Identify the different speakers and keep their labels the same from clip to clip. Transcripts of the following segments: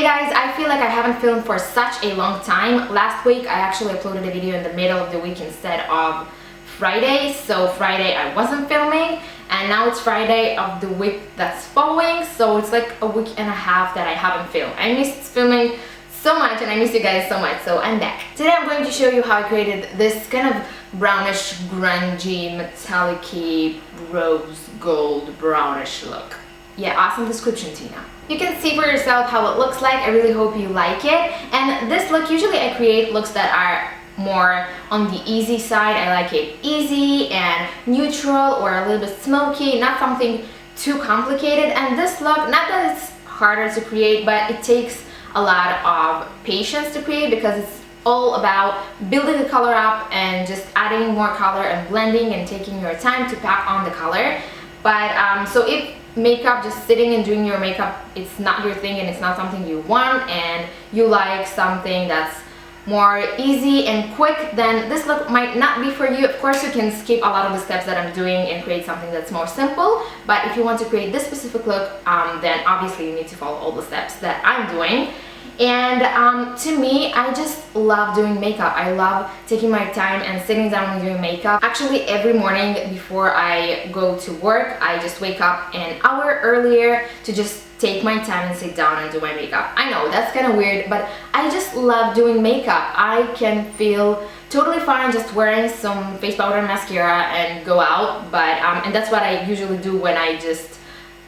Speaker 1: guys, I feel like I haven't filmed for such a long time. Last week I actually uploaded a video in the middle of the week instead of Friday, so Friday I wasn't filming, and now it's Friday of the week that's following, so it's like a week and a half that I haven't filmed. I missed filming so much and I miss you guys so much, so I'm back. Today I'm going to show you how I created this kind of brownish, grungy, metallic-y, rose gold brownish look. Yeah, awesome description, Tina. You can see for yourself how it looks like. I really hope you like it. And this look, usually I create looks that are more on the easy side. I like it easy and neutral or a little bit smoky, not something too complicated. And this look, not that it's harder to create, but it takes a lot of patience to create because it's all about building the color up and just adding more color and blending and taking your time to pack on the color. But so if makeup, just sitting and doing your makeup, it's not your thing and it's not something you want, and you like something that's more easy and quick, then this look might not be for you. Of course, you can skip a lot of the steps that I'm doing and create something that's more simple, but if you want to create this specific look, then obviously you need to follow all the steps that I'm doing. And to me, I just love doing makeup. I love taking my time and sitting down and doing makeup. Actually, every morning before I go to work, I just wake up an hour earlier to just take my time and sit down and do my makeup. I know, that's kind of weird, but I just love doing makeup. I can feel totally fine just wearing some face powder and mascara and go out, but and that's what I usually do when I just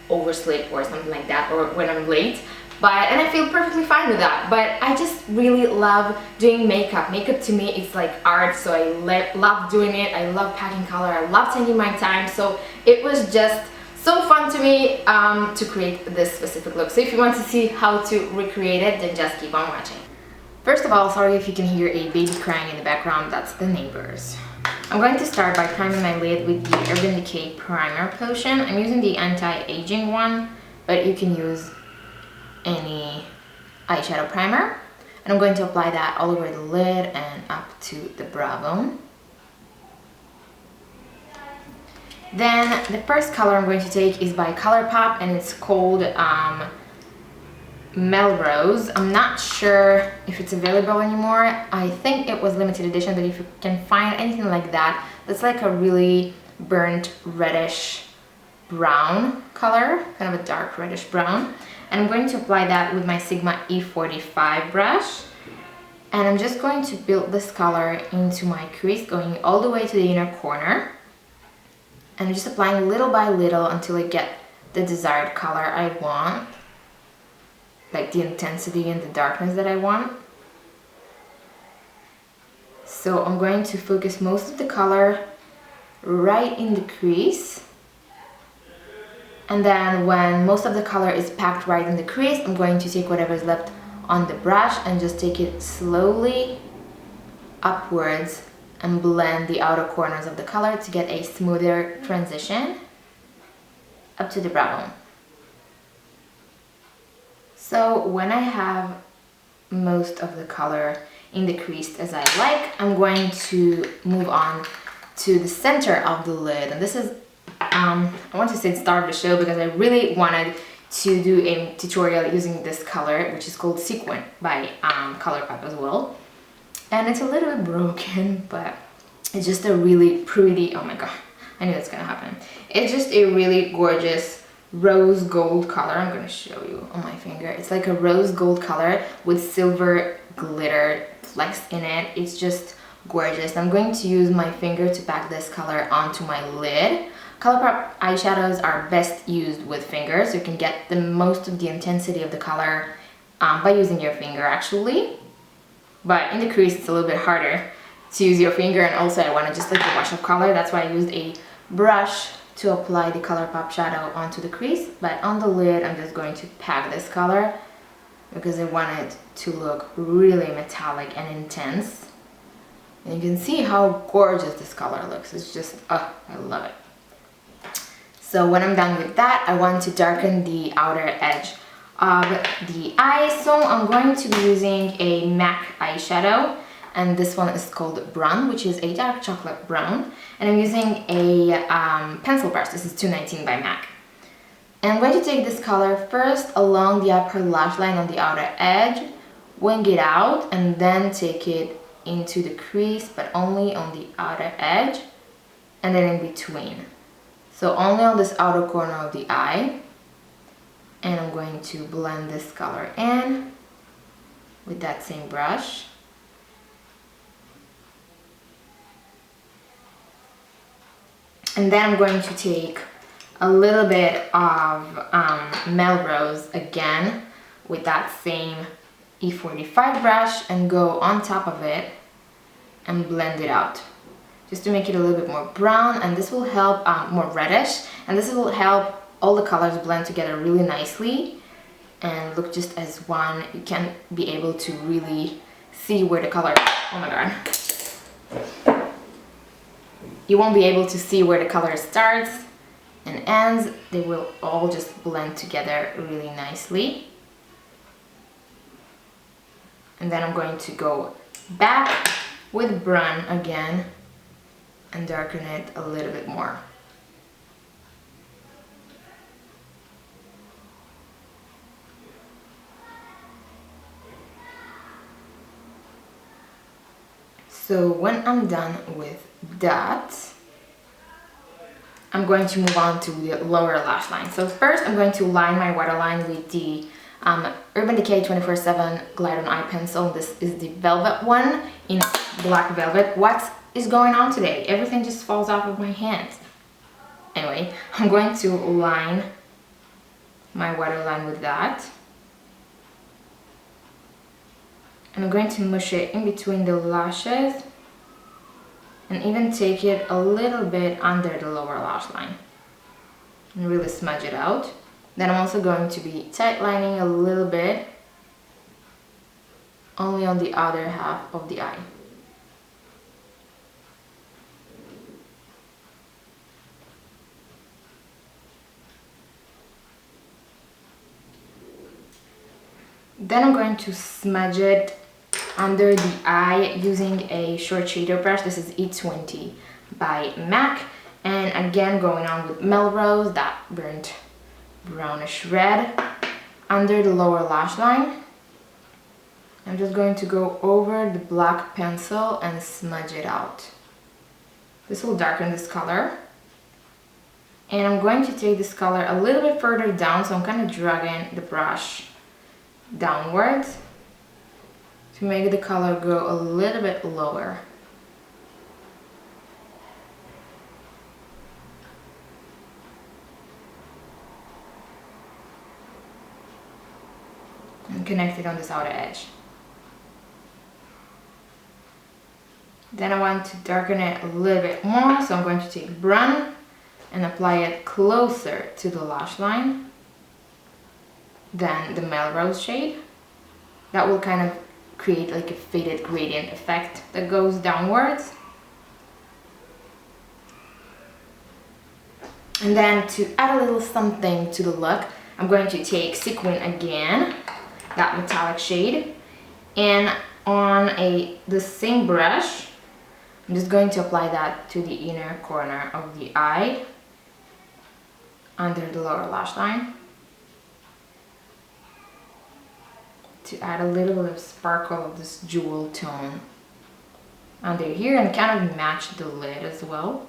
Speaker 1: oversleep or something like that, or when I'm late. And I feel perfectly fine with that. But I just really love doing makeup. Makeup to me is like art, so I love doing it. I love packing color. I love taking my time. So it was just so fun to me to create this specific look. So if you want to see how to recreate it, then just keep on watching. First of all, sorry if you can hear a baby crying in the background. That's the neighbors. I'm going to start by priming my lid with the Urban Decay Primer Potion. I'm using the anti-aging one, but you can use any eyeshadow primer, and I'm going to apply that all over the lid and up to the brow bone. Then the first color I'm going to take is by Colourpop, and it's called Melrose. I'm not sure if it's available anymore. I think it was limited edition, but if you can find anything like that, that's like a really burnt reddish brown color, kind of a dark reddish brown. And I'm going to apply that with my Sigma E45 brush, and I'm just going to build this color into my crease, going all the way to the inner corner, and I'm just applying little by little until I get the desired color I want, like the intensity and the darkness that I want. So I'm going to focus most of the color right in the crease. And then when most of the color is packed right in the crease, I'm going to take whatever is left on the brush and just take it slowly upwards and blend the outer corners of the color to get a smoother transition up to the brow bone. So when I have most of the color in the crease as I like, I'm going to move on to the center of the lid, and this is I want to say start of the show because I really wanted to do a tutorial using this color, which is called Sequin by Colourpop as well. And it's a little bit broken, but it's just a really pretty, oh my god, I knew that's gonna happen. It's just a really gorgeous rose gold color. I'm gonna show you on my finger. It's like a rose gold color with silver glitter flecks in it. It's just gorgeous. I'm going to use my finger to pack this color onto my lid. Colourpop eyeshadows are best used with fingers. You can get the most of the intensity of the color by using your finger actually. But in the crease it's a little bit harder to use your finger, and also I wanted just like a wash of color. That's why I used a brush to apply the Colourpop shadow onto the crease. But on the lid I'm just going to pack this color because I want it to look really metallic and intense. And you can see how gorgeous this color looks. It's just, oh, I love it. So when I'm done with that, I want to darken the outer edge of the eye. So I'm going to be using a MAC eyeshadow, and this one is called Brown, which is a dark chocolate brown. And I'm using a pencil brush. This is 219 by MAC. And I'm going to take this color first along the upper lash line on the outer edge, wing it out, and then take it into the crease, but only on the outer edge and then in between. So only on this outer corner of the eye. And I'm going to blend this color in with that same brush. And then I'm going to take a little bit of Melrose again with that same E45 brush and go on top of it and blend it out. Just to make it a little bit more brown, and this will help, more reddish, and this will help all the colors blend together really nicely and look just as one. You can be able to really see where the color, oh my god. You won't be able to see where the color starts and ends. They will all just blend together really nicely. And then I'm going to go back with brown again and darken it a little bit more. So when I'm done with that, I'm going to move on to the lower lash line. So first I'm going to line my waterline with the Urban Decay 24/7 Glide On Eye Pencil. This is the velvet one in black velvet. What is going on today? Everything just falls off of my hands. Anyway, I'm going to line my waterline with that. And I'm going to mush it in between the lashes and even take it a little bit under the lower lash line and really smudge it out. Then I'm also going to be tight lining a little bit only on the outer half of the eye. Then I'm going to smudge it under the eye using a short shader brush. This is E20 by MAC. And again, going on with Melrose, that burnt brownish red under the lower lash line. I'm just going to go over the black pencil and smudge it out. This will darken this color. And I'm going to take this color a little bit further down, so I'm kind of dragging the brush downwards to make the color go a little bit lower. And connect it on this outer edge. Then I want to darken it a little bit more, so I'm going to take brown and apply it closer to the lash line than the Melrose shade. That will kind of create like a faded gradient effect that goes downwards. And then to add a little something to the look, I'm going to take Sequin again, that metallic shade, and on the same brush, I'm just going to apply that to the inner corner of the eye under the lower lash line to add a little bit of sparkle of this jewel tone under here and kind of match the lid as well.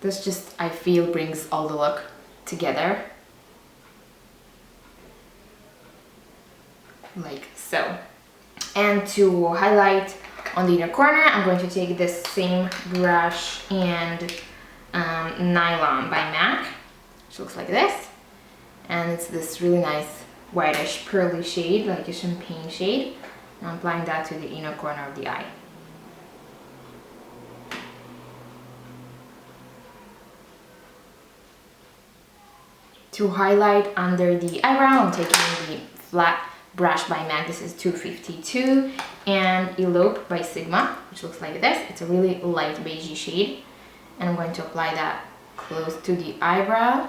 Speaker 1: This just, I feel, brings all the look together. Like so. And to highlight on the inner corner, I'm going to take this same brush and Nylon by MAC, which looks like this. And it's this really nice whitish pearly shade, like a champagne shade. And I'm applying that to the inner corner of the eye. To highlight under the eyebrow, I'm taking the flat brush by MAC. This is 252, and Elope by Sigma, which looks like this. It's a really light beigey shade, and I'm going to apply that close to the eyebrow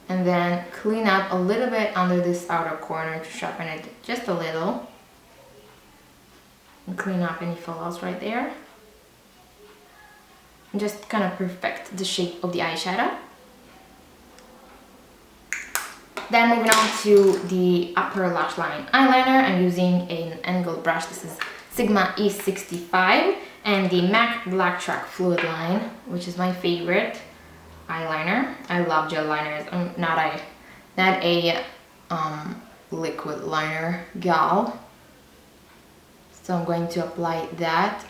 Speaker 1: and then clean up a little bit under this outer corner to sharpen it just a little and clean up any fallouts right there and just kind of perfect the shape of the eyeshadow. Then moving on to the upper lash line eyeliner, I'm using an angled brush. This is Sigma E65 and the MAC Black Track Fluid Line, which is my favorite eyeliner. I love gel liners. I'm not a liquid liner gal. So I'm going to apply that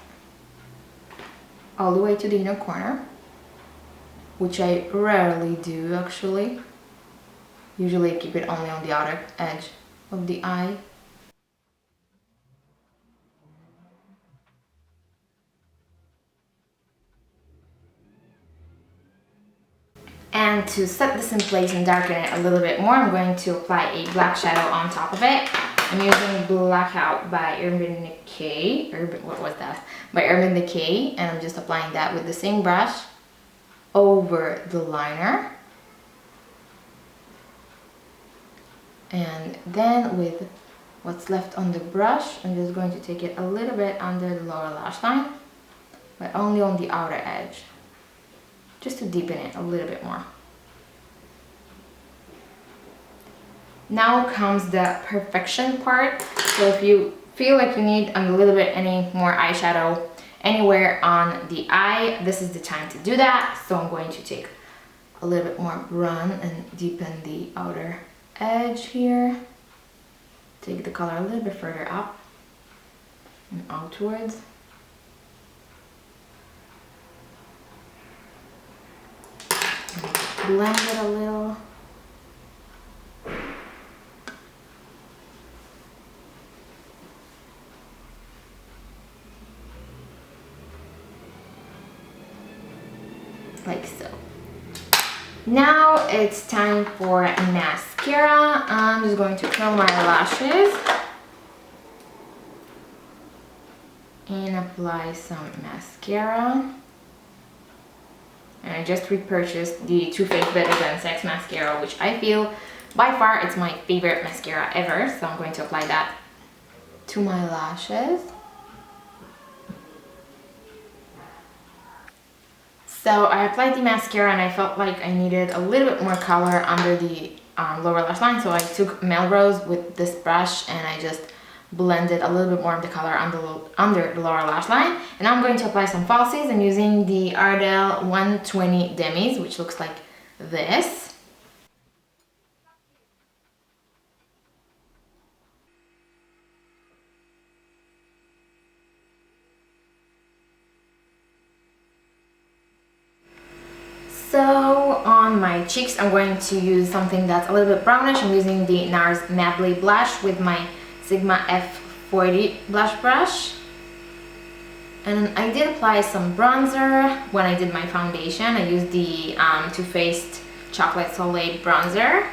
Speaker 1: all the way to the inner corner, which I rarely do actually. Usually I keep it only on the outer edge of the eye. And to set this in place and darken it a little bit more, I'm going to apply a black shadow on top of it. I'm using Blackout by Urban Decay. What was that? By Urban Decay, and I'm just applying that with the same brush over the liner. And then with what's left on the brush, I'm just going to take it a little bit under the lower lash line, but only on the outer edge, just to deepen it a little bit more. Now comes the perfection part. So if you feel like you need a little bit any more eyeshadow anywhere on the eye, this is the time to do that. So I'm going to take a little bit more run and deepen the outer edge here. Take the color a little bit further up and outwards. Blend it a little. Like so. Now it's time for mascara. I'm just going to curl my lashes and apply some mascara. And I just repurchased the Too Faced Better Than Sex mascara, which I feel by far it's my favorite mascara ever. So I'm going to apply that to my lashes. So I applied the mascara and I felt like I needed a little bit more color under the lower lash line. So I took Melrose with this brush and I just blended a little bit more of the color under the lower lash line. And now I'm going to apply some falsies. I'm using the Ardell 120 Demis, which looks like this. So on my cheeks, I'm going to use something that's a little bit brownish. I'm using the NARS Madly Blush with my Sigma F40 blush brush. And I did apply some bronzer when I did my foundation. I used the Too Faced Chocolate Soleil bronzer.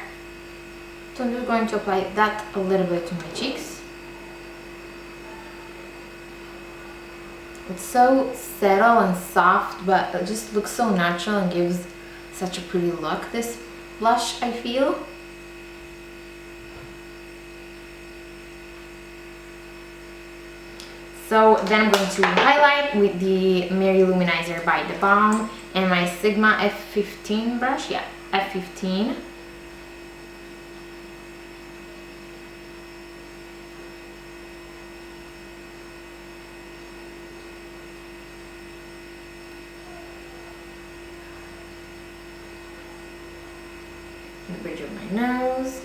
Speaker 1: So I'm just going to apply that a little bit to my cheeks. It's so subtle and soft, but it just looks so natural and gives such a pretty look, this blush, I feel. So then I'm going to highlight with the Mary Luminizer by The Balm and my Sigma F15 brush. Yeah, F15. The bridge of my nose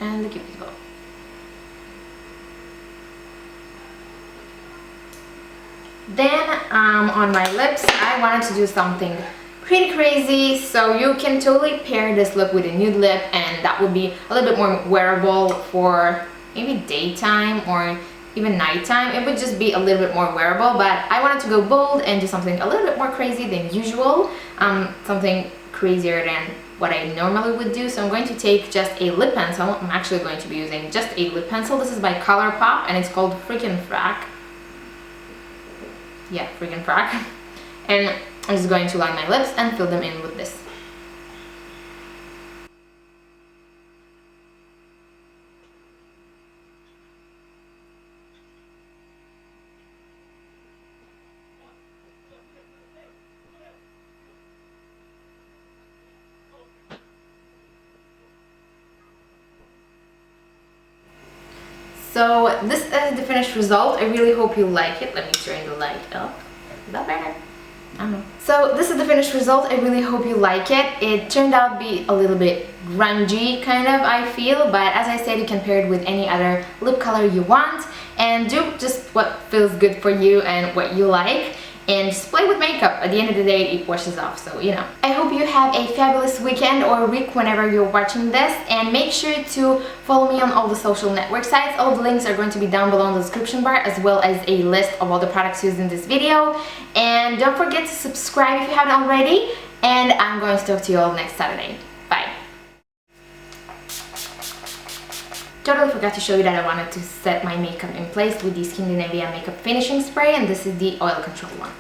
Speaker 1: and the cupid's bow. Then on my lips, I wanted to do something pretty crazy, so you can totally pair this look with a nude lip, and that would be a little bit more wearable for maybe daytime or even nighttime. It would just be a little bit more wearable, but I wanted to go bold and do something a little bit more crazy than usual, something crazier than what I normally would do. So I'm going to take just a lip pencil. I'm actually going to be using just a lip pencil. This is by Colourpop and it's called Freakin' Frack. Yeah, Freakin' Frack. And I'm just going to line my lips and fill them in with this. So this is the finished result. I really hope you like it. Let me turn the light up. Is that better? I don't know. So this is the finished result. I really hope you like it. It turned out to be a little bit grungy kind of, I feel, but as I said, you can pair it with any other lip color you want and do just what feels good for you and what you like. And just play with makeup. At the end of the day, it washes off, so you know. I hope you have a fabulous weekend or week whenever you're watching this, and make sure to follow me on all the social network sites. All the links are going to be down below in the description bar, as well as a list of all the products used in this video. And don't forget to subscribe if you haven't already, and I'm going to talk to you all next Saturday. Bye. Totally forgot to show you that I wanted to set my makeup in place with the Skin Nivea makeup finishing spray, and this is the oil control one.